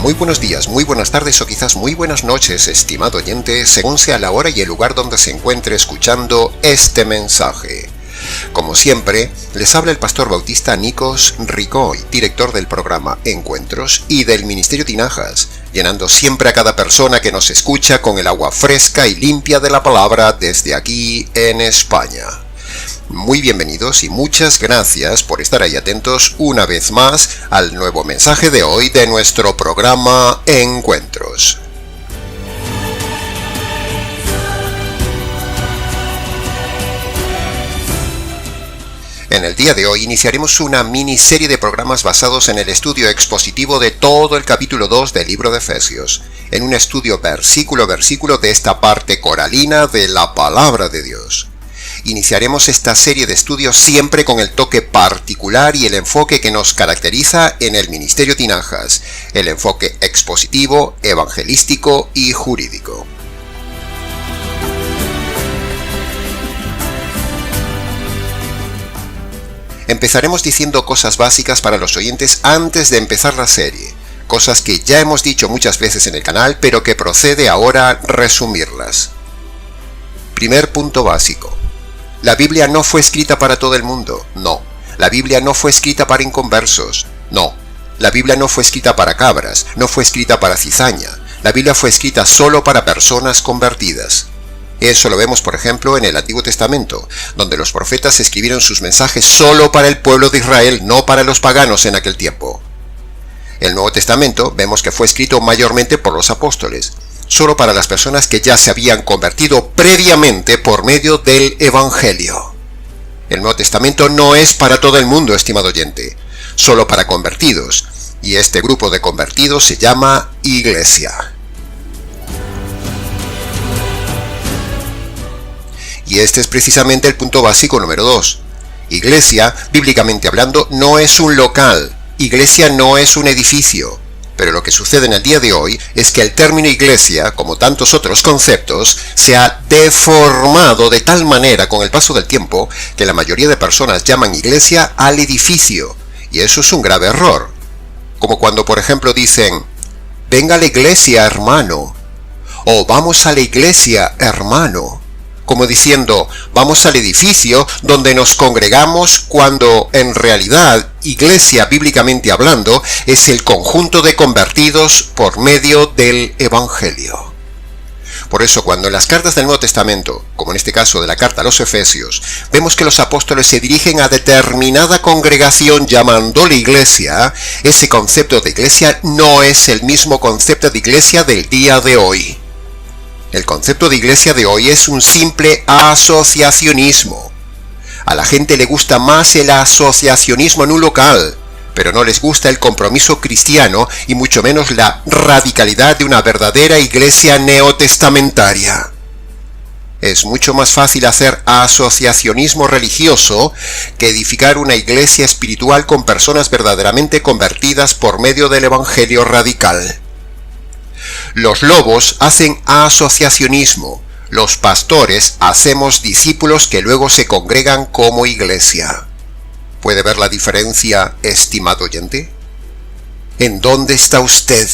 Muy buenos días, muy buenas tardes o quizás muy buenas noches, estimado oyente, según sea la hora y el lugar donde se encuentre escuchando este mensaje. Como siempre, les habla el pastor bautista Nikos Ricoy, director del programa Encuentros y del Ministerio Tinajas, llenando siempre a cada persona que nos escucha con el agua fresca y limpia de la palabra desde aquí en España. Muy bienvenidos y muchas gracias por estar ahí atentos una vez más al nuevo mensaje de hoy de nuestro programa Encuentros. En el día de hoy iniciaremos una miniserie de programas basados en el estudio expositivo de todo el capítulo 2 del libro de Efesios, en un estudio versículo a versículo de esta parte coralina de la palabra de Dios. Iniciaremos esta serie de estudios siempre con el toque particular y el enfoque que nos caracteriza en el Ministerio Tinajas, el enfoque expositivo, evangelístico y jurídico. Empezaremos diciendo cosas básicas para los oyentes antes de empezar la serie, cosas que ya hemos dicho muchas veces en el canal, pero que procede ahora resumirlas. Primer punto básico. La Biblia no fue escrita para todo el mundo, no. La Biblia no fue escrita para inconversos, no. La Biblia no fue escrita para cabras, no fue escrita para cizaña. La Biblia fue escrita solo para personas convertidas. Eso lo vemos, por ejemplo, en el Antiguo Testamento, donde los profetas escribieron sus mensajes solo para el pueblo de Israel, no para los paganos en aquel tiempo. El Nuevo Testamento vemos que fue escrito mayormente por los apóstoles, solo para las personas que ya se habían convertido previamente por medio del Evangelio. El Nuevo Testamento no es para todo el mundo, estimado oyente, solo para convertidos, y este grupo de convertidos se llama Iglesia. Y este es precisamente el punto básico número 2. Iglesia, bíblicamente hablando, no es un local. Iglesia no es un edificio. Pero lo que sucede en el día de hoy es que el término iglesia, como tantos otros conceptos, se ha deformado de tal manera con el paso del tiempo que la mayoría de personas llaman iglesia al edificio. Y eso es un grave error. Como cuando, por ejemplo, dicen, venga a la iglesia, hermano. O vamos a la iglesia, hermano. Como diciendo, vamos al edificio donde nos congregamos, cuando en realidad, iglesia bíblicamente hablando, es el conjunto de convertidos por medio del Evangelio. Por eso, cuando en las cartas del Nuevo Testamento, como en este caso de la carta a los Efesios, vemos que los apóstoles se dirigen a determinada congregación llamándole iglesia, ese concepto de iglesia no es el mismo concepto de iglesia del día de hoy. El concepto de iglesia de hoy es un simple asociacionismo. A la gente le gusta más el asociacionismo en un local, pero no les gusta el compromiso cristiano y mucho menos la radicalidad de una verdadera iglesia neotestamentaria. Es mucho más fácil hacer asociacionismo religioso que edificar una iglesia espiritual con personas verdaderamente convertidas por medio del evangelio radical. Los lobos hacen asociacionismo, los pastores hacemos discípulos que luego se congregan como iglesia. ¿Puede ver la diferencia, estimado oyente? ¿En dónde está usted?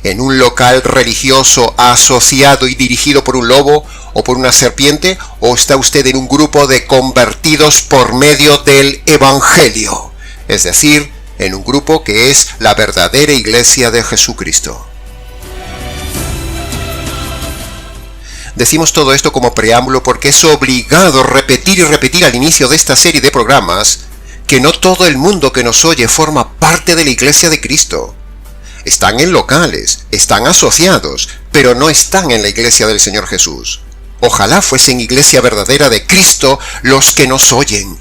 ¿En un local religioso asociado y dirigido por un lobo o por una serpiente? ¿O está usted en un grupo de convertidos por medio del Evangelio? Es decir, en un grupo que es la verdadera iglesia de Jesucristo. Decimos todo esto como preámbulo porque es obligado repetir y repetir al inicio de esta serie de programas que no todo el mundo que nos oye forma parte de la iglesia de Cristo. Están en locales, están asociados, pero no están en la iglesia del Señor Jesús. Ojalá fuesen iglesia verdadera de Cristo los que nos oyen.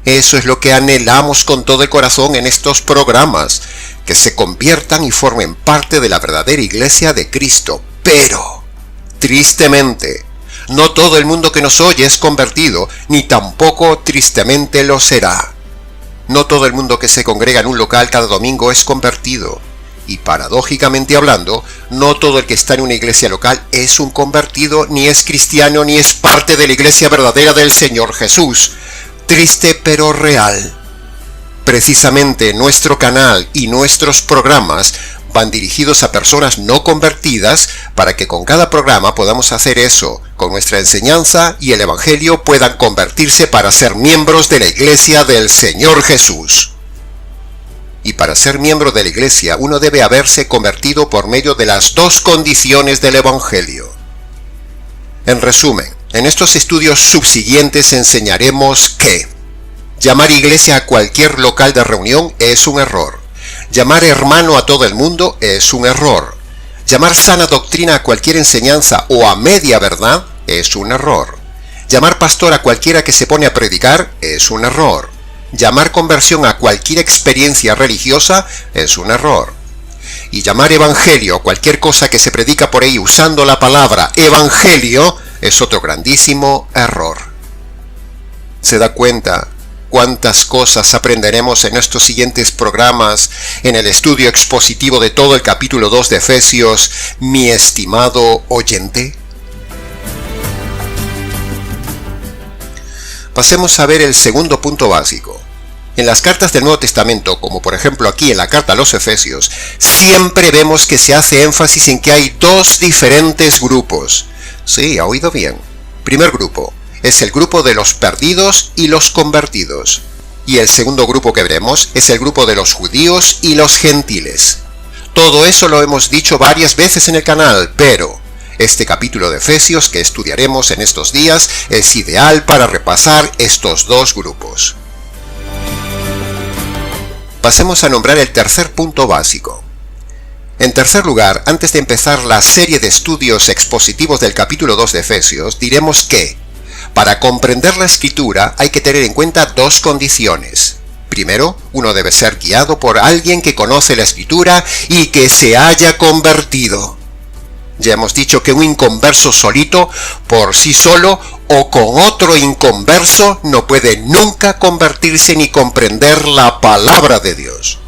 Eso es lo que anhelamos con todo el corazón en estos programas, que se conviertan y formen parte de la verdadera iglesia de Cristo. Pero tristemente, no todo el mundo que nos oye es convertido, ni tampoco tristemente lo será. No todo el mundo que se congrega en un local cada domingo es convertido. Y paradójicamente hablando, no todo el que está en una iglesia local es un convertido, ni es cristiano, ni es parte de la iglesia verdadera del Señor Jesús. Triste pero real. Precisamente nuestro canal y nuestros programas van dirigidos a personas no convertidas para que con cada programa podamos hacer eso, con nuestra enseñanza y el Evangelio puedan convertirse para ser miembros de la Iglesia del Señor Jesús. Y para ser miembro de la Iglesia uno debe haberse convertido por medio de las dos condiciones del Evangelio. En resumen, en estos estudios subsiguientes enseñaremos que llamar iglesia a cualquier local de reunión es un error. Llamar hermano a todo el mundo es un error. Llamar sana doctrina a cualquier enseñanza o a media verdad es un error. Llamar pastor a cualquiera que se pone a predicar es un error. Llamar conversión a cualquier experiencia religiosa es un error. Y llamar evangelio a cualquier cosa que se predica por ahí usando la palabra evangelio es otro grandísimo error. ¿Se da cuenta cuántas cosas aprenderemos en estos siguientes programas en el estudio expositivo de todo el capítulo 2 de Efesios, mi estimado oyente? Pasemos a ver el segundo punto básico. En las cartas del Nuevo Testamento, como por ejemplo aquí en la carta a los Efesios, siempre vemos que se hace énfasis en que hay dos diferentes grupos. Sí, ha oído bien. Primer grupo es el grupo de los perdidos y los convertidos. Y el segundo grupo que veremos es el grupo de los judíos y los gentiles. Todo eso lo hemos dicho varias veces en el canal, pero este capítulo de Efesios que estudiaremos en estos días es ideal para repasar estos dos grupos. Pasemos a nombrar el tercer punto básico. En tercer lugar, antes de empezar la serie de estudios expositivos del capítulo 2 de Efesios, diremos que para comprender la Escritura hay que tener en cuenta dos condiciones. Primero, uno debe ser guiado por alguien que conoce la Escritura y que se haya convertido. Ya hemos dicho que un inconverso solito, por sí solo o con otro inconverso, no puede nunca convertirse ni comprender la palabra de Dios.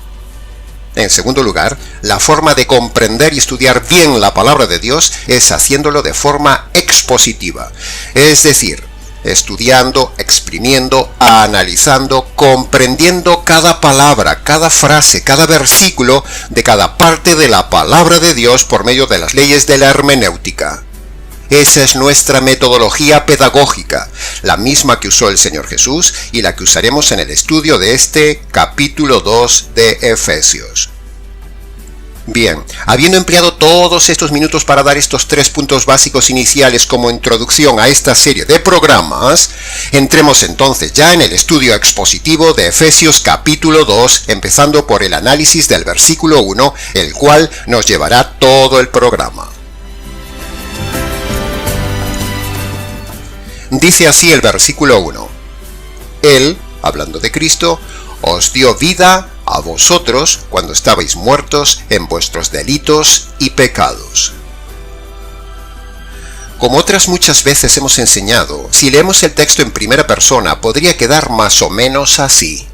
En segundo lugar, la forma de comprender y estudiar bien la palabra de Dios es haciéndolo de forma expositiva, es decir, estudiando, exprimiendo, analizando, comprendiendo cada palabra, cada frase, cada versículo de cada parte de la palabra de Dios por medio de las leyes de la hermenéutica. Esa es nuestra metodología pedagógica, la misma que usó el Señor Jesús y la que usaremos en el estudio de este capítulo 2 de Efesios. Bien, habiendo empleado todos estos minutos para dar estos tres puntos básicos iniciales como introducción a esta serie de programas, entremos entonces ya en el estudio expositivo de Efesios capítulo 2, empezando por el análisis del versículo 1, el cual nos llevará todo el programa. Dice así el versículo 1. Él, hablando de Cristo, os dio vida a vosotros cuando estabais muertos en vuestros delitos y pecados. Como otras muchas veces hemos enseñado, si leemos el texto en primera persona podría quedar más o menos así.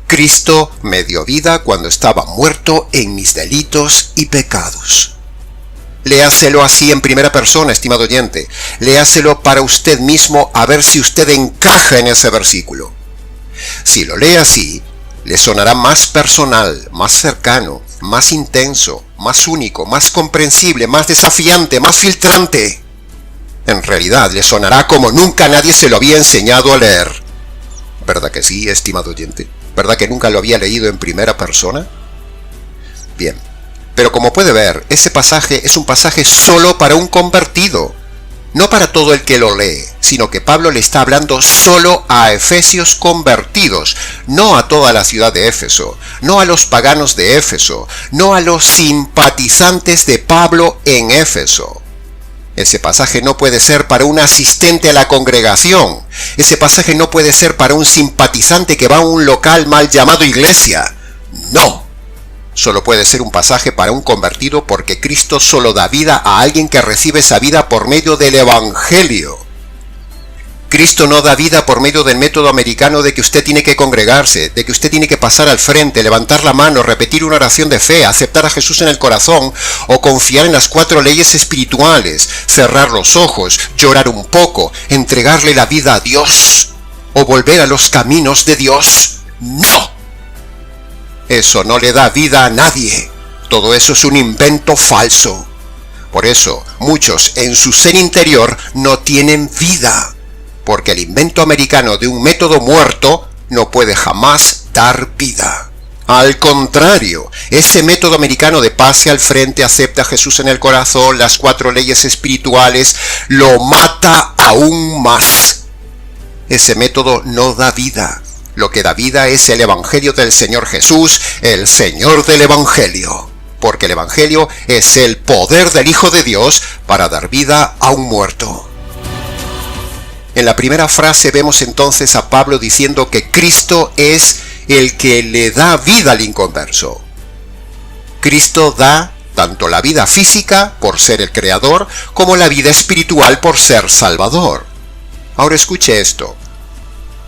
Cristo me dio vida cuando estaba muerto en mis delitos y pecados. Léaselo así en primera persona, estimado oyente. Léaselo para usted mismo a ver si usted encaja en ese versículo. Si lo lee así, le sonará más personal, más cercano, más intenso, más único, más comprensible, más desafiante, más filtrante. En realidad, le sonará como nunca nadie se lo había enseñado a leer. ¿Verdad que sí, estimado oyente? ¿Verdad que nunca lo había leído en primera persona? Bien. Pero como puede ver, ese pasaje es un pasaje solo para un convertido, no para todo el que lo lee, sino que Pablo le está hablando solo a efesios convertidos, no a toda la ciudad de Éfeso, no a los paganos de Éfeso, no a los simpatizantes de Pablo en Éfeso. Ese pasaje no puede ser para un asistente a la congregación, ese pasaje no puede ser para un simpatizante que va a un local mal llamado iglesia, no. Solo puede ser un pasaje para un convertido porque Cristo solo da vida a alguien que recibe esa vida por medio del Evangelio. Cristo no da vida por medio del método americano de que usted tiene que congregarse, de que usted tiene que pasar al frente, levantar la mano, repetir una oración de fe, aceptar a Jesús en el corazón o confiar en las 4 leyes espirituales, cerrar los ojos, llorar un poco, entregarle la vida a Dios o volver a los caminos de Dios. ¡No! Eso no le da vida a nadie. Todo eso es un invento falso. Por eso, muchos en su ser interior no tienen vida, porque el invento americano de un método muerto no puede jamás dar vida. Al contrario, ese método americano de pase al frente, acepta a Jesús en el corazón, las 4 leyes espirituales, lo mata aún más. Ese método no da vida. Lo que da vida es el Evangelio del Señor Jesús, el Señor del Evangelio. Porque el Evangelio es el poder del Hijo de Dios para dar vida a un muerto. En la primera frase vemos entonces a Pablo diciendo que Cristo es el que le da vida al inconverso. Cristo da tanto la vida física por ser el creador, como la vida espiritual por ser salvador. Ahora escuche esto.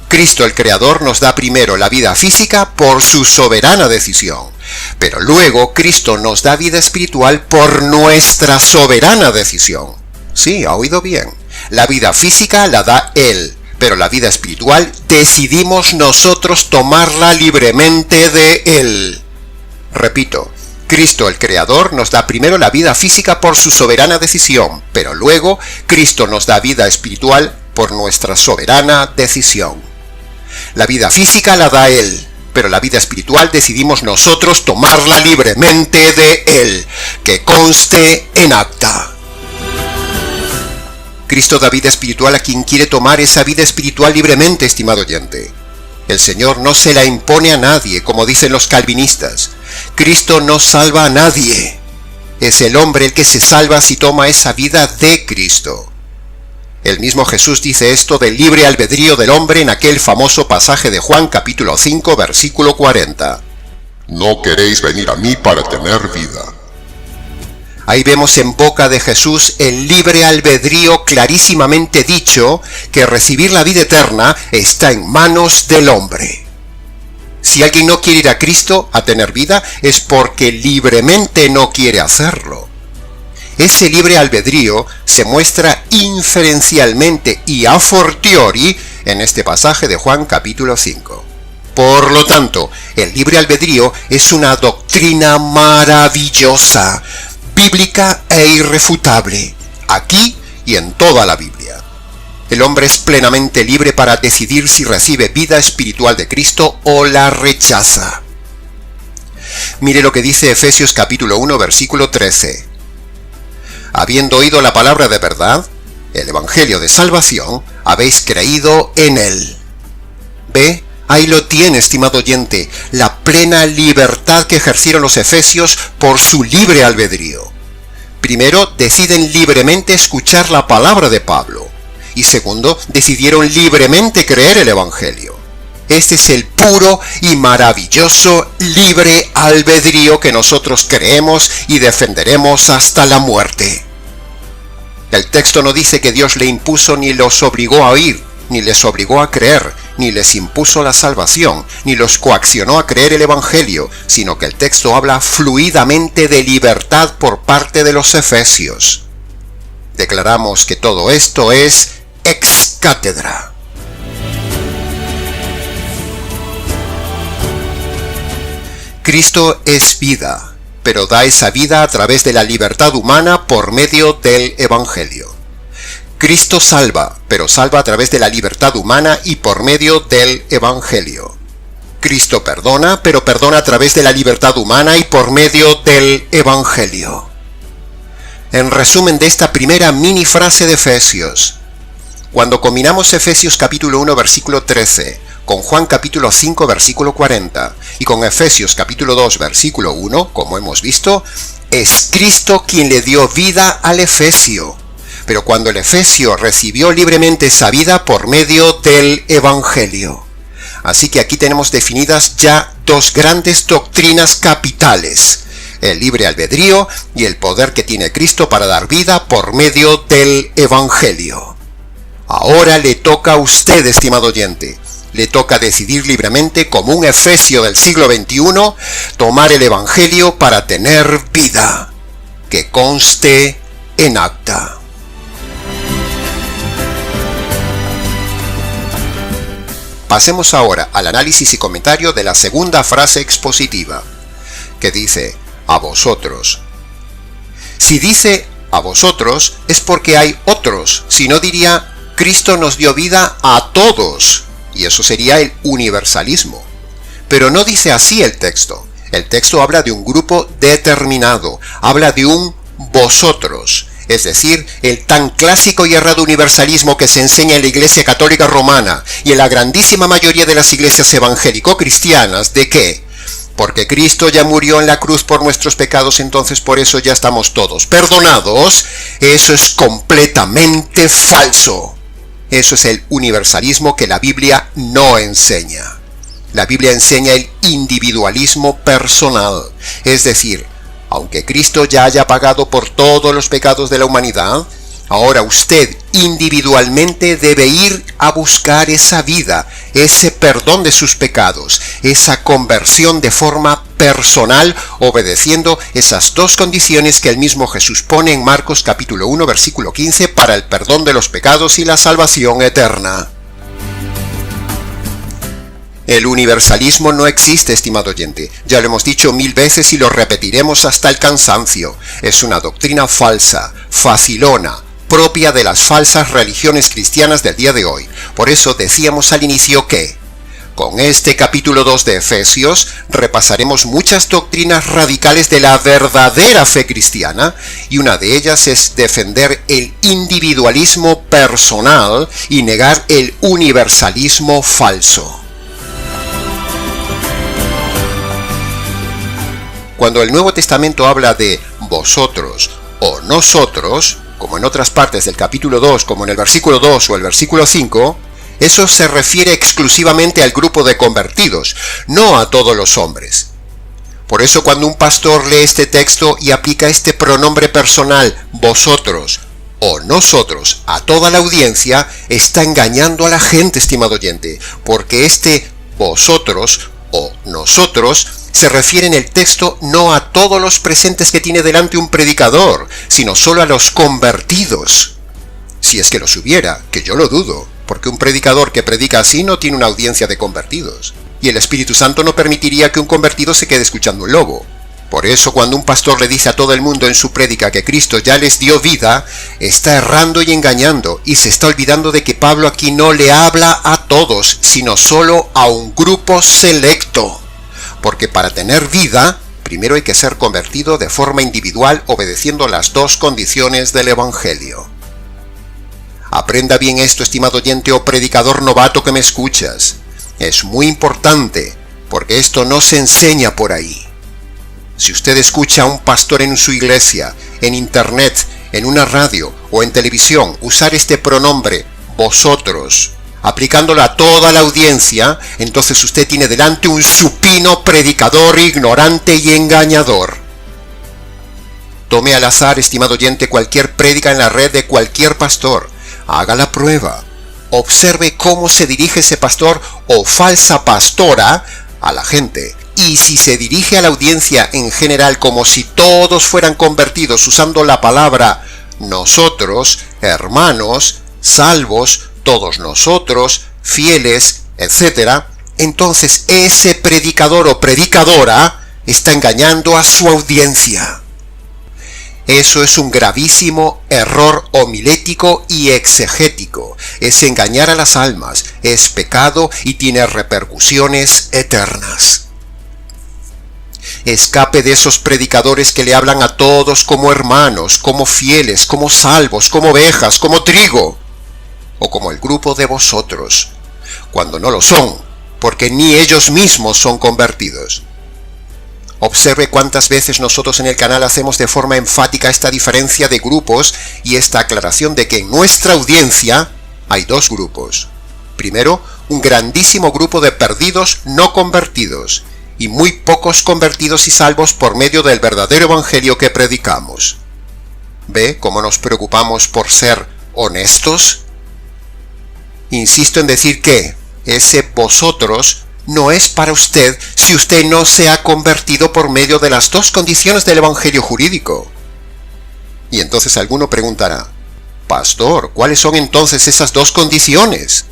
Cristo el creador nos da primero la vida física por su soberana decisión, pero luego Cristo nos da vida espiritual por nuestra soberana decisión. Sí, ha oído bien. La vida física la da Él, pero la vida espiritual decidimos nosotros tomarla libremente de Él. Repito, Cristo el Creador nos da primero la vida física por su soberana decisión, pero luego Cristo nos da vida espiritual por nuestra soberana decisión. La vida física la da Él, pero la vida espiritual decidimos nosotros tomarla libremente de Él. Que conste en acta. Cristo da vida espiritual a quien quiere tomar esa vida espiritual libremente, estimado oyente. El Señor no se la impone a nadie, como dicen los calvinistas. Cristo no salva a nadie. Es el hombre el que se salva si toma esa vida de Cristo. El mismo Jesús dice esto del libre albedrío del hombre en aquel famoso pasaje de Juan capítulo 5, versículo 40. No queréis venir a mí para tener vida. Ahí vemos en boca de Jesús el libre albedrío clarísimamente dicho que recibir la vida eterna está en manos del hombre. Si alguien no quiere ir a Cristo a tener vida es porque libremente no quiere hacerlo. Ese libre albedrío se muestra inferencialmente y a fortiori en este pasaje de Juan capítulo 5. Por lo tanto, el libre albedrío es una doctrina maravillosa, bíblica e irrefutable, aquí y en toda la Biblia. El hombre es plenamente libre para decidir si recibe vida espiritual de Cristo o la rechaza. Mire lo que dice Efesios capítulo 1, versículo 13. Habiendo oído la palabra de verdad, el Evangelio de salvación, habéis creído en él. ¿Ve? Ahí lo tiene, estimado oyente, la plena libertad que ejercieron los efesios por su libre albedrío. Primero, deciden libremente escuchar la palabra de Pablo. Y segundo, decidieron libremente creer el Evangelio. Este es el puro y maravilloso libre albedrío que nosotros creemos y defenderemos hasta la muerte. El texto no dice que Dios le impuso ni los obligó a oír, ni les obligó a creer, ni les impuso la salvación, ni los coaccionó a creer el Evangelio, sino que el texto habla fluidamente de libertad por parte de los efesios. Declaramos que todo esto es ex cátedra. Cristo es vida, pero da esa vida a través de la libertad humana por medio del Evangelio. Cristo salva, pero salva a través de la libertad humana y por medio del Evangelio. Cristo perdona, pero perdona a través de la libertad humana y por medio del Evangelio. En resumen de esta primera mini frase de Efesios, cuando combinamos Efesios capítulo 1 versículo 13 con Juan capítulo 5 versículo 40 y con Efesios capítulo 2 versículo 1, como hemos visto, es Cristo quien le dio vida al efesio. Pero cuando el efesio recibió libremente esa vida por medio del Evangelio. Así que aquí tenemos definidas ya dos grandes doctrinas capitales: el libre albedrío y el poder que tiene Cristo para dar vida por medio del Evangelio. Ahora le toca a usted, estimado oyente, le toca decidir libremente, como un efesio del siglo XXI, tomar el Evangelio para tener vida. Que conste en acta. Pasemos ahora al análisis y comentario de la segunda frase expositiva, que dice: a vosotros. Si dice a vosotros es porque hay otros, si no diría Cristo nos dio vida a todos, y eso sería el universalismo. Pero no dice así el texto. El texto habla de un grupo determinado, habla de un vosotros, es decir, el tan clásico y errado universalismo que se enseña en la Iglesia Católica Romana y en la grandísima mayoría de las iglesias evangélico-cristianas, de que, porque Cristo ya murió en la cruz por nuestros pecados, entonces por eso ya estamos todos perdonados. Eso es completamente falso. Eso es el universalismo que la Biblia no enseña. La Biblia enseña el individualismo personal, es decir, aunque Cristo ya haya pagado por todos los pecados de la humanidad, ahora usted individualmente debe ir a buscar esa vida, ese perdón de sus pecados, esa conversión de forma personal, obedeciendo esas dos condiciones que el mismo Jesús pone en Marcos capítulo 1, versículo 15, para el perdón de los pecados y la salvación eterna. El universalismo no existe, estimado oyente. Ya lo hemos dicho 1000 veces y lo repetiremos hasta el cansancio. Es una doctrina falsa, facilona, propia de las falsas religiones cristianas del día de hoy. Por eso decíamos al inicio que, con este capítulo 2 de Efesios, repasaremos muchas doctrinas radicales de la verdadera fe cristiana, y una de ellas es defender el individualismo personal y negar el universalismo falso. Cuando el Nuevo Testamento habla de vosotros o nosotros, como en otras partes del capítulo 2, como en el versículo 2 o el versículo 5, eso se refiere exclusivamente al grupo de convertidos, no a todos los hombres. Por eso cuando un pastor lee este texto y aplica este pronombre personal, vosotros o nosotros, a toda la audiencia, está engañando a la gente, estimado oyente, porque este vosotros o nosotros se refiere en el texto no a todos los presentes que tiene delante un predicador, sino solo a los convertidos. Si es que los hubiera, que yo lo dudo, porque un predicador que predica así no tiene una audiencia de convertidos, y el Espíritu Santo no permitiría que un convertido se quede escuchando un lobo. Por eso cuando un pastor le dice a todo el mundo en su prédica que Cristo ya les dio vida, está errando y engañando, y se está olvidando de que Pablo aquí no le habla a todos, sino solo a un grupo selecto. Porque para tener vida, primero hay que ser convertido de forma individual obedeciendo las dos condiciones del Evangelio. Aprenda bien esto, estimado oyente o predicador novato que me escuchas. Es muy importante, porque esto no se enseña por ahí. Si usted escucha a un pastor en su iglesia, en internet, en una radio o en televisión usar este pronombre, vosotros, aplicándolo a toda la audiencia, entonces usted tiene delante un supino predicador ignorante y engañador. Tome al azar, estimado oyente, cualquier prédica en la red de cualquier pastor. Haga la prueba. Observe cómo se dirige ese pastor o falsa pastora a la gente. Y si se dirige a la audiencia en general como si todos fueran convertidos usando la palabra nosotros, hermanos, salvos, todos nosotros, fieles, etc., entonces ese predicador o predicadora está engañando a su audiencia. Eso es un gravísimo error homilético y exegético. Es engañar a las almas, es pecado y tiene repercusiones eternas. Escape de esos predicadores que le hablan a todos como hermanos, como fieles, como salvos, como ovejas, como trigo, o como el grupo de vosotros, cuando no lo son, porque ni ellos mismos son convertidos. Observe cuántas veces nosotros en el canal hacemos de forma enfática esta diferencia de grupos y esta aclaración de que en nuestra audiencia hay dos grupos. Primero, un grandísimo grupo de perdidos no convertidos, y muy pocos convertidos y salvos por medio del verdadero evangelio que predicamos. ¿Ve cómo nos preocupamos por ser honestos? Insisto en decir que ese vosotros no es para usted si usted no se ha convertido por medio de las dos condiciones del evangelio jurídico. Y entonces alguno preguntará, pastor, ¿cuáles son entonces esas dos condiciones?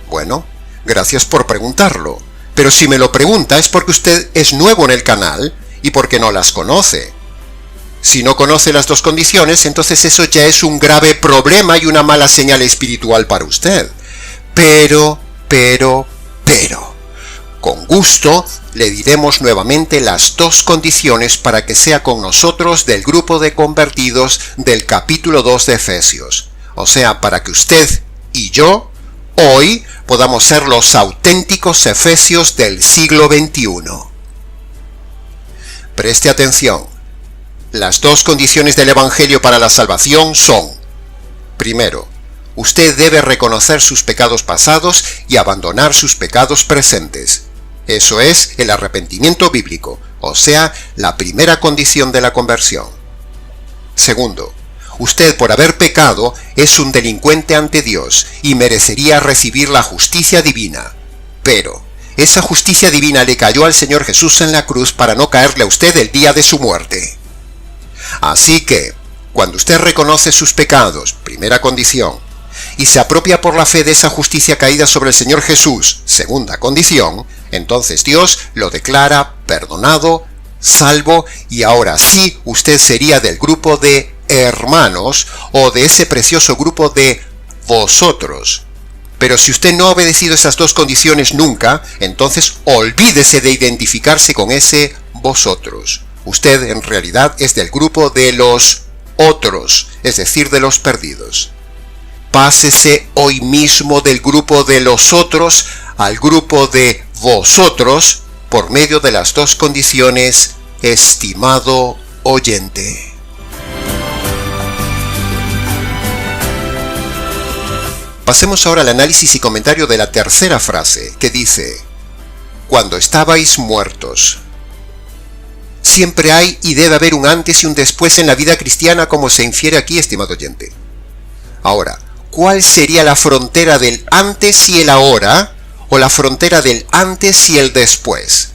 Bueno, gracias por preguntarlo, pero si me lo pregunta es porque usted es nuevo en el canal y porque no las conoce. Si no conoce las dos condiciones, entonces eso ya es un grave problema y una mala señal espiritual para usted. Pero, con gusto le diremos nuevamente las dos condiciones para que sea con nosotros del grupo de convertidos del capítulo 2 de Efesios. O sea, para que usted y yo hoy podamos ser los auténticos efesios del siglo XXI. Preste atención. Las dos condiciones del Evangelio para la salvación son: primero, usted debe reconocer sus pecados pasados y abandonar sus pecados presentes. Eso es el arrepentimiento bíblico, o sea, la primera condición de la conversión. Segundo, usted por haber pecado es un delincuente ante Dios y merecería recibir la justicia divina. Pero esa justicia divina le cayó al Señor Jesús en la cruz para no caerle a usted el día de su muerte. Así que, cuando usted reconoce sus pecados, primera condición, y se apropia por la fe de esa justicia caída sobre el Señor Jesús, segunda condición, entonces Dios lo declara perdonado, salvo, y ahora sí usted sería del grupo de hermanos o de ese precioso grupo de vosotros. Pero si usted no ha obedecido esas dos condiciones nunca, entonces olvídese de identificarse con ese vosotros. Usted en realidad es del grupo de los otros, es decir, de los perdidos. Pásese hoy mismo del grupo de los otros al grupo de vosotros por medio de las dos condiciones, estimado oyente. Pasemos ahora al análisis y comentario de la tercera frase, que dice: cuando estabais muertos. Siempre hay y debe haber un antes y un después en la vida cristiana, como se infiere aquí, estimado oyente. Ahora, ¿cuál sería la frontera del antes y el ahora, o la frontera del antes y el después?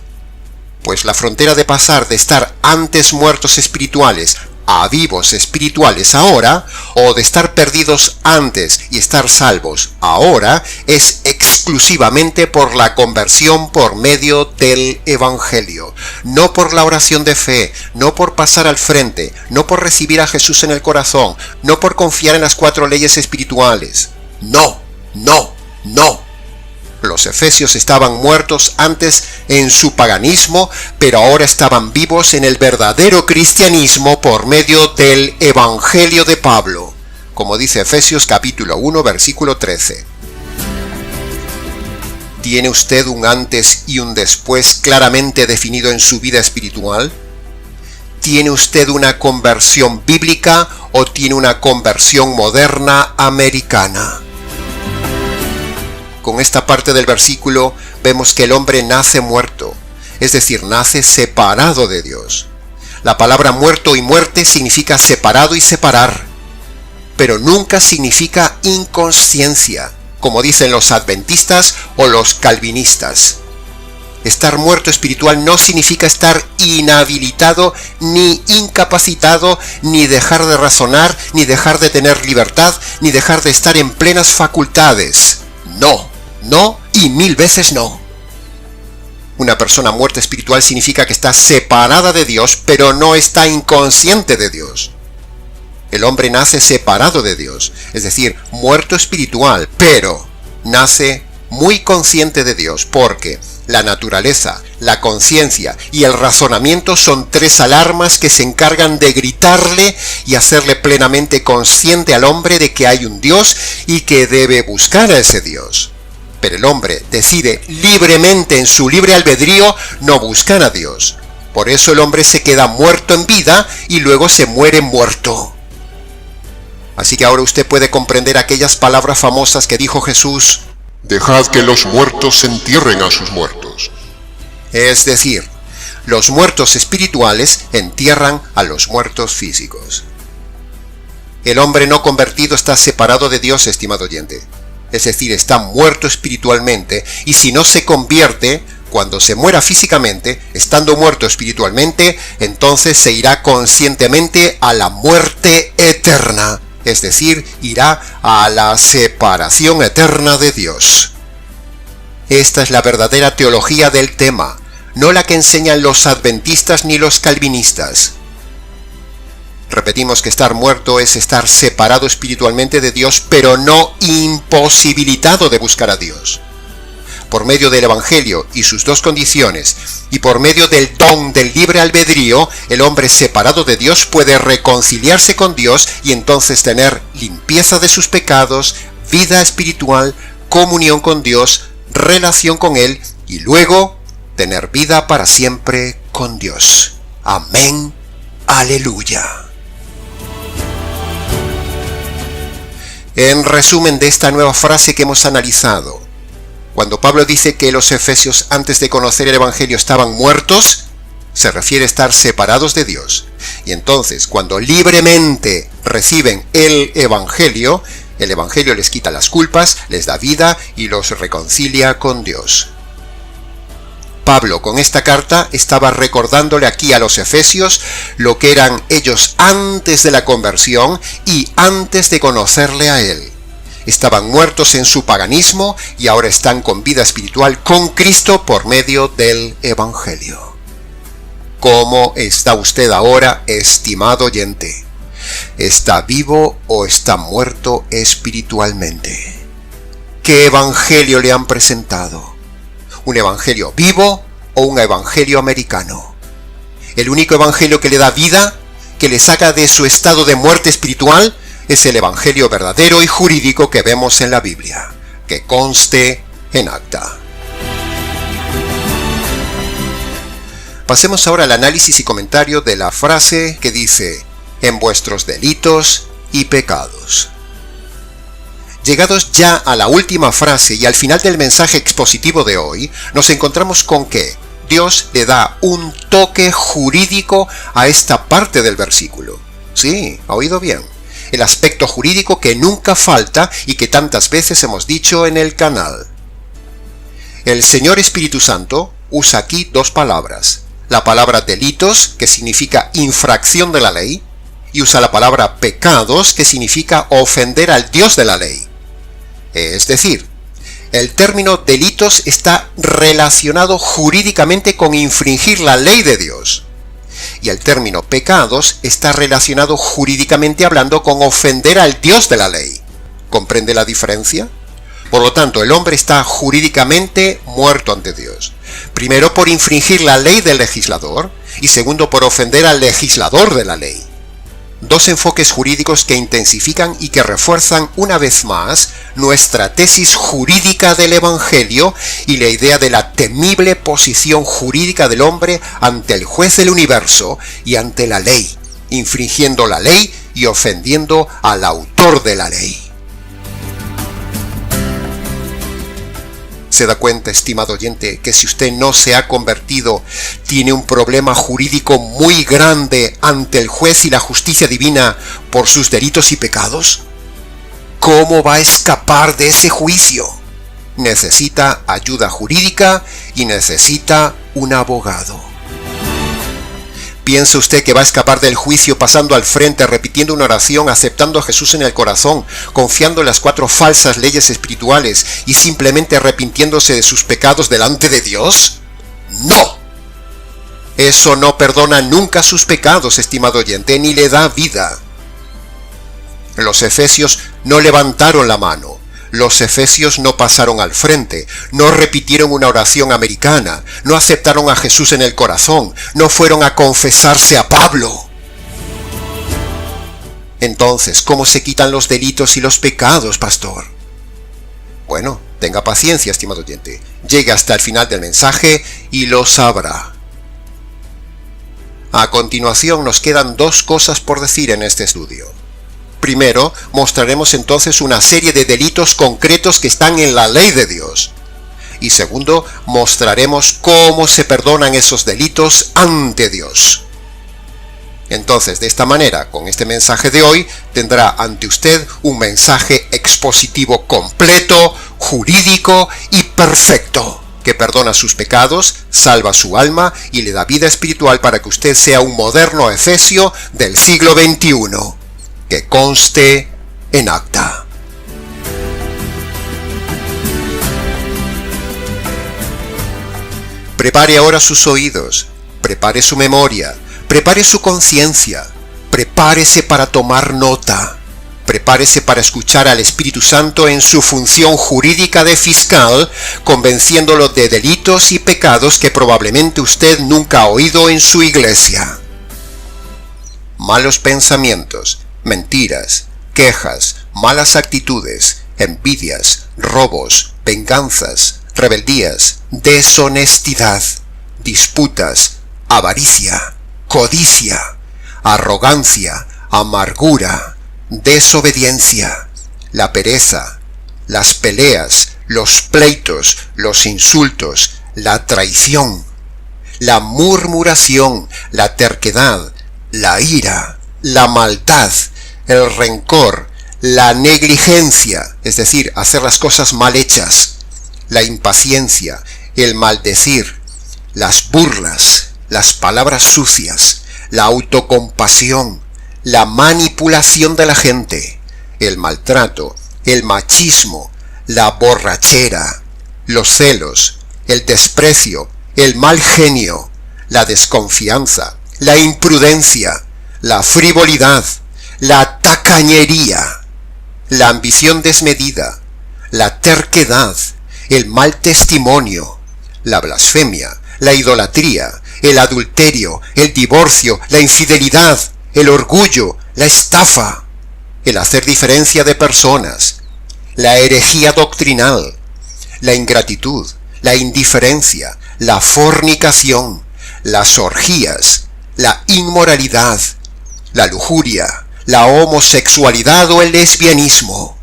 Pues la frontera de pasar de estar antes muertos espirituales a vivos espirituales ahora, o de estar perdidos antes y estar salvos ahora, es exclusivamente por la conversión por medio del Evangelio. No por la oración de fe, no por pasar al frente, no por recibir a Jesús en el corazón, no por confiar en las 4 leyes espirituales. No. Los efesios estaban muertos antes en su paganismo, pero ahora estaban vivos en el verdadero cristianismo por medio del Evangelio de Pablo, como dice Efesios capítulo 1, versículo 13. ¿Tiene usted un antes y un después claramente definido en su vida espiritual? ¿Tiene usted una conversión bíblica o tiene una conversión moderna americana? Con esta parte del versículo vemos que el hombre nace muerto, es decir, nace separado de Dios. La palabra muerto y muerte significa separado y separar, pero nunca significa inconsciencia, como dicen los adventistas o los calvinistas. Estar muerto espiritual no significa estar inhabilitado, ni incapacitado, ni dejar de razonar, ni dejar de tener libertad, ni dejar de estar en plenas facultades. No y 1000 veces no. Una persona muerta espiritual significa que está separada de Dios, pero no está inconsciente de Dios. El hombre nace separado de Dios, es decir, muerto espiritual, pero nace muy consciente de Dios, porque la naturaleza, la conciencia y el razonamiento son 3 alarmas que se encargan de gritarle y hacerle plenamente consciente al hombre de que hay un Dios y que debe buscar a ese Dios. Pero el hombre decide libremente en su libre albedrío no buscar a Dios. Por eso el hombre se queda muerto en vida y luego se muere muerto. Así que ahora usted puede comprender aquellas palabras famosas que dijo Jesús: dejad que los muertos entierren a sus muertos. Es decir, los muertos espirituales entierran a los muertos físicos. El hombre no convertido está separado de Dios, estimado oyente. Es decir, está muerto espiritualmente, y si no se convierte, cuando se muera físicamente, estando muerto espiritualmente, entonces se irá conscientemente a la muerte eterna, es decir, irá a la separación eterna de Dios. Esta es la verdadera teología del tema. no la que enseñan los adventistas ni los calvinistas. Repetimos que estar muerto es estar separado espiritualmente de Dios, pero no imposibilitado de buscar a Dios. Por medio del Evangelio y sus dos condiciones, y por medio del don del libre albedrío, el hombre separado de Dios puede reconciliarse con Dios y entonces tener limpieza de sus pecados, vida espiritual, comunión con Dios, relación con Él y luego tener vida para siempre con Dios. Amén. Aleluya. En resumen de esta nueva frase que hemos analizado, cuando Pablo dice que los efesios antes de conocer el Evangelio estaban muertos, se refiere a estar separados de Dios. Y entonces, cuando libremente reciben el Evangelio les quita las culpas, les da vida y los reconcilia con Dios. Pablo con esta carta estaba recordándole aquí a los efesios lo que eran ellos antes de la conversión y antes de conocerle a él. Estaban muertos en su paganismo y ahora están con vida espiritual con Cristo por medio del Evangelio. ¿Cómo está usted ahora, estimado oyente? ¿Está vivo o está muerto espiritualmente? ¿Qué evangelio le han presentado? ¿Un evangelio vivo o un evangelio americano? El único evangelio que le da vida, que le saca de su estado de muerte espiritual, es el evangelio verdadero y jurídico que vemos en la Biblia, que conste en acta. Pasemos ahora al análisis y comentario de la frase que dice: en vuestros delitos y pecados. Llegados ya a la última frase y al final del mensaje expositivo de hoy, nos encontramos con que Dios le da un toque jurídico a esta parte del versículo. Sí, ha oído bien. El aspecto jurídico que nunca falta y que tantas veces hemos dicho en el canal. El Señor Espíritu Santo usa aquí dos palabras. La palabra delitos, que significa infracción de la ley, y usa la palabra pecados, que significa ofender al Dios de la ley. Es decir, el término delitos está relacionado jurídicamente con infringir la ley de Dios. Y el término pecados está relacionado jurídicamente hablando con ofender al Dios de la ley. ¿Comprende la diferencia? Por lo tanto, el hombre está jurídicamente muerto ante Dios. Primero por infringir la ley del legislador y segundo por ofender al legislador de la ley. Dos enfoques jurídicos que intensifican y que refuerzan una vez más nuestra tesis jurídica del Evangelio y la idea de la temible posición jurídica del hombre ante el juez del universo y ante la ley, infringiendo la ley y ofendiendo al autor de la ley. Se da cuenta, estimado oyente, que si usted no se ha convertido, tiene un problema jurídico muy grande ante el juez y la justicia divina por sus delitos y pecados. ¿Cómo va a escapar de ese juicio? Necesita ayuda jurídica y necesita un abogado. ¿Piensa usted que va a escapar del juicio pasando al frente, repitiendo una oración, aceptando a Jesús en el corazón, confiando en las 4 falsas leyes espirituales y simplemente arrepintiéndose de sus pecados delante de Dios? ¡No! Eso no perdona nunca sus pecados, estimado oyente, ni le da vida. Los efesios no levantaron la mano. Los efesios no pasaron al frente, no repitieron una oración americana, no aceptaron a Jesús en el corazón, no fueron a confesarse a Pablo. Entonces, ¿cómo se quitan los delitos y los pecados, pastor? Bueno, tenga paciencia, estimado oyente. Llegue hasta el final del mensaje y lo sabrá. A continuación nos quedan 2 cosas por decir en este estudio. Primero, mostraremos entonces una serie de delitos concretos que están en la ley de Dios. Y segundo, mostraremos cómo se perdonan esos delitos ante Dios. Entonces, de esta manera, con este mensaje de hoy, tendrá ante usted un mensaje expositivo completo, jurídico y perfecto, que perdona sus pecados, salva su alma y le da vida espiritual para que usted sea un moderno efesio del siglo XXI. Que conste en acta. Prepare ahora sus oídos, prepare su memoria, prepare su conciencia, prepárese para tomar nota, prepárese para escuchar al Espíritu Santo en su función jurídica de fiscal, convenciéndolo de delitos y pecados que probablemente usted nunca ha oído en su iglesia. Malos pensamientos, mentiras, quejas, malas actitudes, envidias, robos, venganzas, rebeldías, deshonestidad, disputas, avaricia, codicia, arrogancia, amargura, desobediencia, la pereza, las peleas, los pleitos, los insultos, la traición, la murmuración, la terquedad, la ira, la maldad, el rencor, la negligencia, es decir, hacer las cosas mal hechas, la impaciencia, el maldecir, las burlas, las palabras sucias, la autocompasión, la manipulación de la gente, el maltrato, el machismo, la borrachera, los celos, el desprecio, el mal genio, la desconfianza, la imprudencia, la frivolidad, la tacañería, la ambición desmedida, la terquedad, el mal testimonio, la blasfemia, la idolatría, el adulterio, el divorcio, la infidelidad, el orgullo, la estafa, el hacer diferencia de personas, la herejía doctrinal, la ingratitud, la indiferencia, la fornicación, las orgías, la inmoralidad, la lujuria, la homosexualidad o el lesbianismo,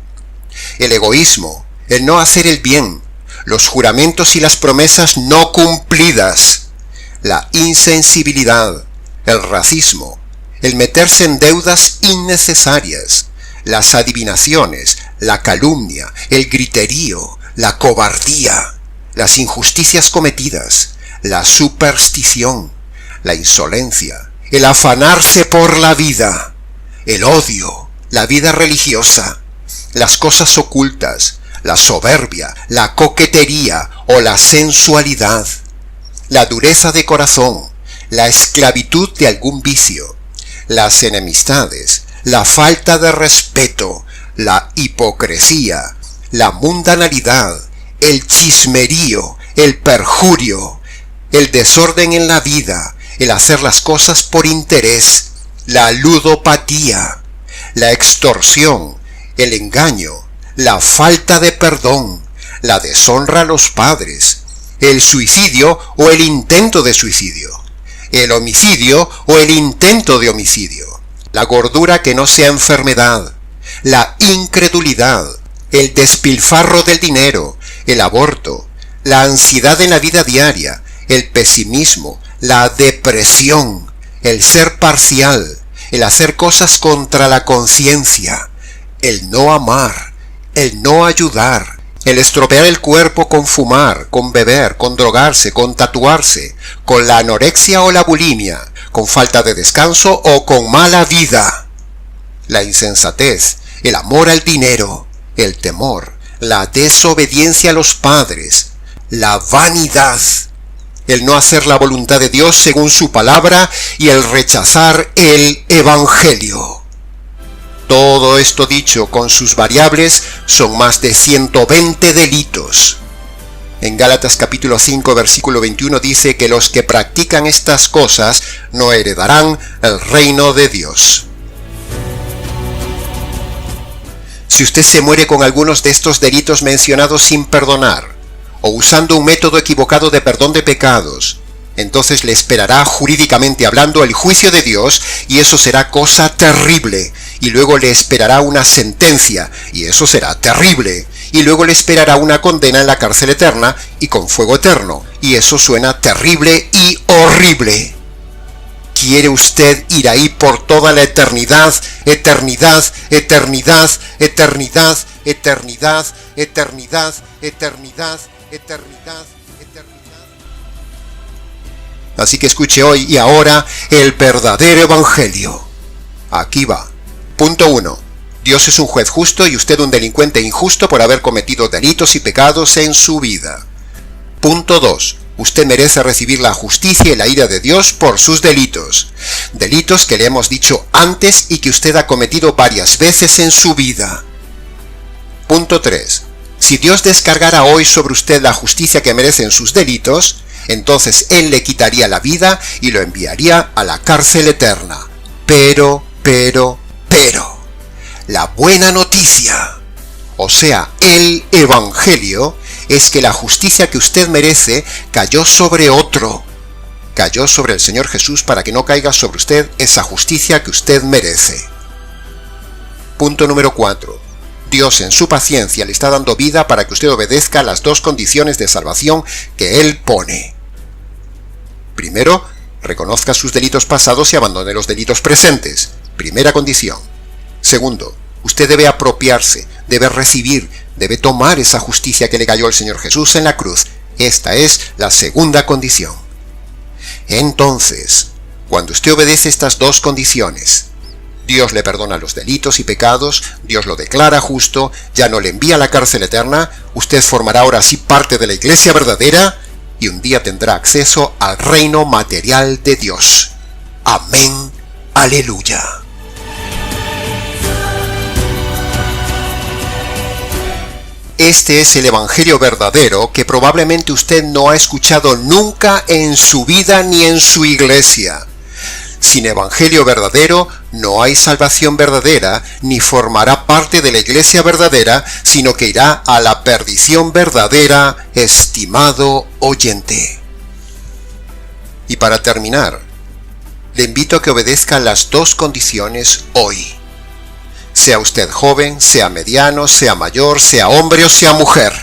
el egoísmo, el no hacer el bien, los juramentos y las promesas no cumplidas, la insensibilidad, el racismo, el meterse en deudas innecesarias, las adivinaciones, la calumnia, el griterío, la cobardía, las injusticias cometidas, la superstición, la insolencia, el afanarse por la vida, el odio, la vida religiosa, las cosas ocultas, la soberbia, la coquetería o la sensualidad, la dureza de corazón, la esclavitud de algún vicio, las enemistades, la falta de respeto, la hipocresía, la mundanalidad, el chismerío, el perjurio, el desorden en la vida, el hacer las cosas por interés, la ludopatía, la extorsión, el engaño, la falta de perdón, la deshonra a los padres, el suicidio o el intento de suicidio, el homicidio o el intento de homicidio, la gordura que no sea enfermedad, la incredulidad, el despilfarro del dinero, el aborto, la ansiedad en la vida diaria, el pesimismo, la depresión, el ser parcial, el hacer cosas contra la conciencia, el no amar, el no ayudar, el estropear el cuerpo con fumar, con beber, con drogarse, con tatuarse, con la anorexia o la bulimia, con falta de descanso o con mala vida, la insensatez, el amor al dinero, el temor, la desobediencia a los padres, la vanidad, el no hacer la voluntad de Dios según su palabra y el rechazar el Evangelio. Todo esto dicho con sus variables son más de 120 delitos. En Gálatas capítulo 5 versículo 21 dice que los que practican estas cosas no heredarán el reino de Dios. Si usted se muere con algunos de estos delitos mencionados sin perdonar, o usando un método equivocado de perdón de pecados, entonces le esperará jurídicamente hablando el juicio de Dios, y eso será cosa terrible, y luego le esperará una sentencia, y eso será terrible, y luego le esperará una condena en la cárcel eterna y con fuego eterno, y eso suena terrible y horrible. ¿Quiere usted ir ahí por toda la eternidad, eternidad, eternidad, eternidad, eternidad, eternidad, eternidad, eternidad, eternidad? Así que escuche hoy y ahora el verdadero evangelio. Aquí va. Punto 1. Dios es un juez justo y usted un delincuente injusto por haber cometido delitos y pecados en su vida. Punto 2. Usted merece recibir la justicia y la ira de Dios por sus delitos. Delitos que le hemos dicho antes y que usted ha cometido varias veces en su vida. Punto 3. Si Dios descargara hoy sobre usted la justicia que merecen sus delitos, entonces Él le quitaría la vida y lo enviaría a la cárcel eterna. Pero, la buena noticia, o sea, el Evangelio, es que la justicia que usted merece cayó sobre otro. Cayó sobre el Señor Jesús para que no caiga sobre usted esa justicia que usted merece. Punto número 4. Dios en su paciencia le está dando vida para que usted obedezca las dos condiciones de salvación que Él pone. Primero, reconozca sus delitos pasados y abandone los delitos presentes. Primera condición. Segundo, usted debe apropiarse, debe recibir, debe tomar esa justicia que le cayó al Señor Jesús en la cruz. Esta es la segunda condición. Entonces, cuando usted obedece estas dos condiciones, Dios le perdona los delitos y pecados, Dios lo declara justo, ya no le envía a la cárcel eterna, usted formará ahora sí parte de la iglesia verdadera y un día tendrá acceso al reino material de Dios. Amén. Aleluya. Este es el Evangelio verdadero que probablemente usted no ha escuchado nunca en su vida ni en su iglesia. Sin Evangelio verdadero no hay salvación verdadera, ni formará parte de la iglesia verdadera, sino que irá a la perdición verdadera, estimado oyente. Y para terminar, le invito a que obedezca las dos condiciones hoy. Sea usted joven, sea mediano, sea mayor, sea hombre o sea mujer.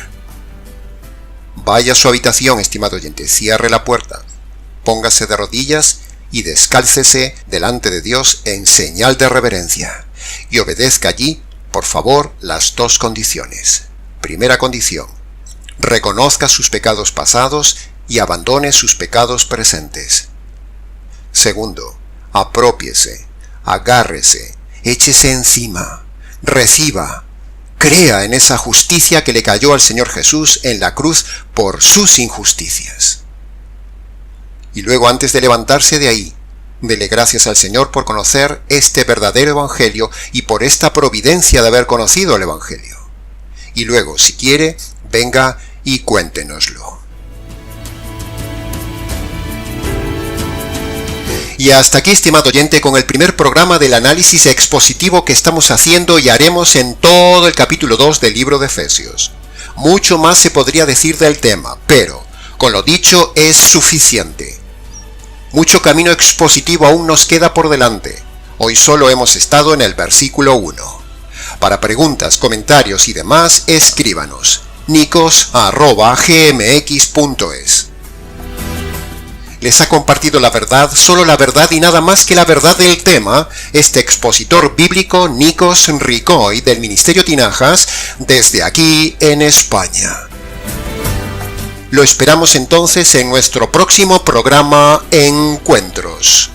Vaya a su habitación, estimado oyente, cierre la puerta, póngase de rodillas y descálcese delante de Dios en señal de reverencia. Y obedezca allí, por favor, las dos condiciones. Primera condición, reconozca sus pecados pasados y abandone sus pecados presentes. Segundo, aprópiese, agárrese, échese encima, reciba, crea en esa justicia que le cayó al Señor Jesús en la cruz por sus injusticias. Y luego, antes de levantarse de ahí, dele gracias al Señor por conocer este verdadero Evangelio y por esta providencia de haber conocido el Evangelio. Y luego, si quiere, venga y cuéntenoslo. Y hasta aquí, estimado oyente, con el primer programa del análisis expositivo que estamos haciendo y haremos en todo el capítulo 2 del libro de Efesios. Mucho más se podría decir del tema, pero con lo dicho es suficiente. Mucho camino expositivo aún nos queda por delante. Hoy solo hemos estado en el versículo 1. Para preguntas, comentarios y demás, escríbanos nicos@gmx.es. Les ha compartido la verdad, solo la verdad y nada más que la verdad del tema, este expositor bíblico Nikos Ricoi del Ministerio Tinajas, desde aquí en España. Lo esperamos entonces en nuestro próximo programa Encuentros.